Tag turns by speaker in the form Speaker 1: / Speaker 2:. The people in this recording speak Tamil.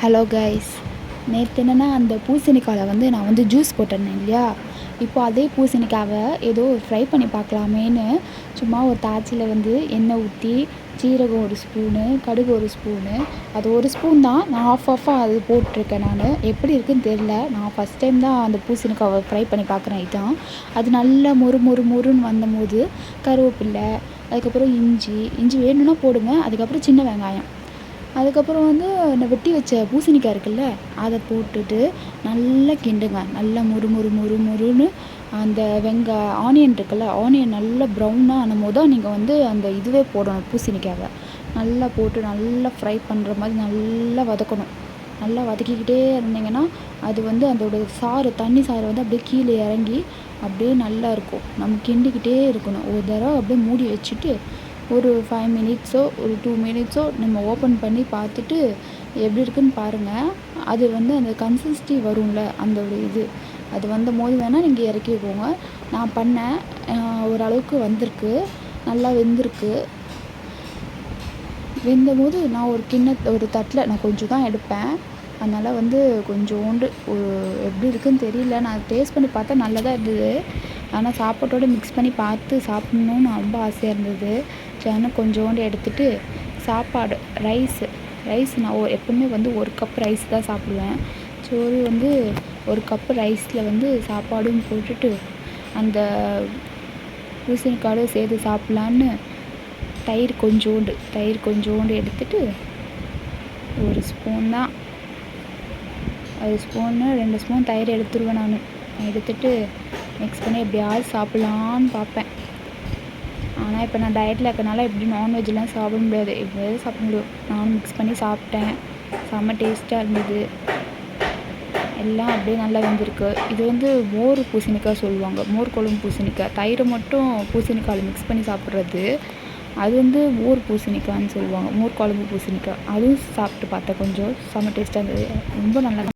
Speaker 1: ஹலோ கைஸ், நேற்று என்னென்னா அந்த பூசணிக்காயில் நான் ஜூஸ் போட்டிருந்தேன் இல்லையா. இப்போ அதே பூசணிக்காவை ஏதோ ஃப்ரை பண்ணி பார்க்கலாமேன்னு சும்மா ஒரு தாச்சியில் எண்ணெய் ஊற்றி சீரகம் ஒரு ஸ்பூனு, கடுகு ஒரு ஸ்பூனு, அது ஒரு ஸ்பூன் தான், நான் ஆஃபாக அது போட்டிருக்கேன். நான் எப்படி இருக்குதுன்னு தெரில, நான் ஃபஸ்ட் டைம் தான் அந்த பூசணிக்காவை ஃப்ரை பண்ணி பார்க்குறேன். இதுதான் அது நல்லா மொறுன்னு வந்தபோது கருவேப்பில்லை, அதுக்கப்புறம் இஞ்சி வேணும்னா போடுங்க, அதுக்கப்புறம் சின்ன வெங்காயம், அதுக்கப்புறம் இந்த வெட்டி வச்ச பூசணிக்காய் இருக்குல்ல அதை போட்டுட்டு நல்லா கிண்டுங்க. நல்லா மொறுன்னு அந்த ஆனியன் இருக்குல்ல, ஆனியன் நல்லா ப்ரௌனாக ஆனும்போது தான் நீங்கள் அந்த இதுவே போடணும். பூசணிக்காவை நல்லா போட்டு நல்லா ஃப்ரை பண்ணுற மாதிரி நல்லா வதக்கணும். நல்லா வதக்கிக்கிட்டே இருந்தீங்கன்னா அது அதோட தண்ணி சாறு அப்படியே கீழே இறங்கி அப்படியே நல்லா இருக்கும். நம்ம கிண்டிக்கிட்டே இருக்கணும். ஒரு தடவை அப்படியே மூடி வச்சுட்டு ஒரு 5 மினிட்ஸோ ஒரு 2 மினிட்ஸோ நம்ம ஓப்பன் பண்ணி பார்த்துட்டு எப்படி இருக்குதுன்னு பாருங்கள். அது அந்த கன்சிஸ்டி வரும்ல, அந்த இது அது வந்தபோது வேணால் நீங்கள் இறக்கிக்கோங்க. நான் பண்ணேன், ஓரளவுக்கு வந்திருக்கு, நல்லா வெந்திருக்கு. வெந்தபோது நான் ஒரு தட்டில் நான் கொஞ்சம் தான் எடுப்பேன். அதனால் கொஞ்சோண்டு எப்படி இருக்குதுன்னு தெரியல. நான் டேஸ்ட் பண்ணி பார்த்தா நல்லா தான் இருந்தது. ஆனால் சாப்பாட்டோடு மிக்ஸ் பண்ணி பார்த்து சாப்பிட்ணுன்னு ரொம்ப ஆசையாக இருந்தது. ஆனால் கொஞ்சோண்டு எடுத்துகிட்டு சாப்பாடு ரைஸ் நான் எப்போவுமே ஒரு கப் ரைஸ் தான் சாப்பிடுவேன். சோறு ஒரு கப்பு ரைஸில் சாப்பாடும் போட்டுட்டு அந்த பூசணிக்காயோடு சேர்த்து சாப்பிட்லான்னு தயிர் கொஞ்சோண்டு எடுத்துகிட்டு ஒரு ஸ்பூன் தான், ஒரு ஸ்பூன்னு 2 ஸ்பூன் தயிர் எடுத்துருவேன். நான் எடுத்துகிட்டு மிக்ஸ் பண்ணி எப்படியாவது சாப்பிட்லான்னு பார்ப்பேன். ஆனால் இப்போ நான் டயட்டில் இருக்கனால எப்படி நான்வெஜ்லாம் சாப்பிட முடியாது, எப்படியாவது சாப்பிட முடியும். நானும் மிக்ஸ் பண்ணி சாப்பிட்டேன். செம்ம டேஸ்ட்டாக இருந்தது. எல்லாம் அப்படியே நல்லா வெந்திருக்கு. இது மோர் பூசணிக்காய் சொல்லுவாங்க, மோர் குழம்பு பூசணிக்காய். தயிரை மட்டும் பூசணிக்காயில் மிக்ஸ் பண்ணி சாப்பிட்றது அது மோர் பூசணிக்காய்ன்னு சொல்லுவாங்க, மோர் குழம்பு பூசணிக்காய். அதுவும் சாப்பிட்டு பார்த்தேன், கொஞ்சம் செம்ம டேஸ்ட்டாக இருந்தது. ரொம்ப நல்லா